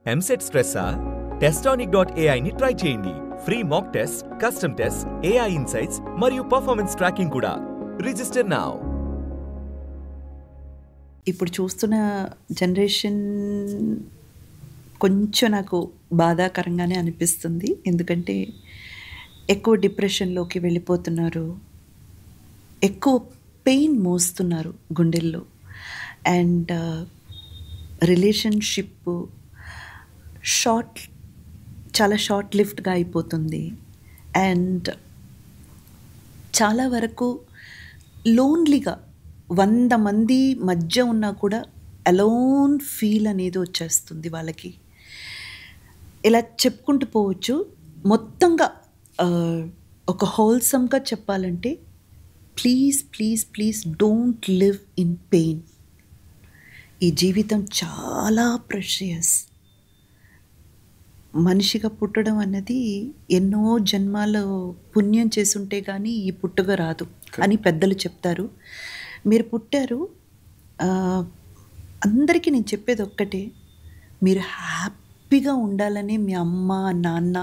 EAMCET స్ట్రెస్సా? Testonic.ai ని try చేయండి. Free mock test, custom test, AI insights మరియు పర్ఫార్మెన్స్ ట్రాకింగ్ కూడా. Register now. ఇప్పుడు చూస్తున్న జనరేషన్ కొంచెం నాకు బాధాకరంగానే అనిపిస్తుంది. ఎందుకంటే ఎక్కువ డిప్రెషన్‌లోకి వెళ్ళిపోతున్నారు. ఎక్కువ పెయిన్ మోస్తున్నారు గుండెల్లో. అండ్ రిలేషన్‌షిప్ చాలా షార్ట్ లివ్డ్‌గా అయిపోతుంది. అండ్ చాలా వరకు లోన్లీగా 100 మంది మధ్య ఉన్నా కూడా అలోన్ ఫీల్ అనేది వచ్చేస్తుంది వాళ్ళకి. ఇలా చెప్పుకుంటూ పోవచ్చు. మొత్తంగా ఒక హోల్సమ్‌గా చెప్పాలంటే please don't live in pain. ఈ జీవితం చాలా ప్రెషియస్. మనిషిగా పుట్టడం అన్నది ఎన్నో జన్మాలు పుణ్యం చేసుంటే కానీ ఈ పుట్టుక రాదు అని పెద్దలు చెప్తారు. మీరు పుట్టారు. అందరికీ నేను చెప్పేది ఒక్కటే, మీరు హ్యాపీగా ఉండాలని మీ అమ్మ నాన్న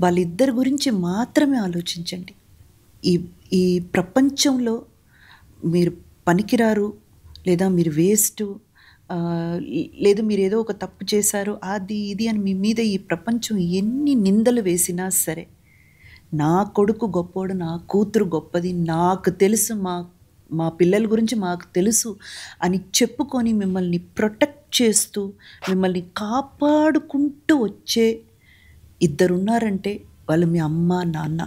వాళ్ళిద్దరి గురించి మాత్రమే ఆలోచించండి. ఈ ప్రపంచంలో మీరు పనికిరారు, లేదా మీరు వేస్టు, లేదు మీరు ఏదో ఒక తప్పు చేశారు, అది ఇది అని మీ మీద ఈ ప్రపంచం ఎన్ని నిందలు వేసినా సరే, నా కొడుకు గొప్పోడు, నా కూతురు గొప్పది, నాకు తెలుసు, మా పిల్లల గురించి మాకు తెలుసు అని చెప్పుకొని మిమ్మల్ని ప్రొటెక్ట్ చేస్తూ మిమ్మల్ని కాపాడుకుంటూ వచ్చే ఇద్దరున్నారంటే వాళ్ళు మీ అమ్మ నాన్న.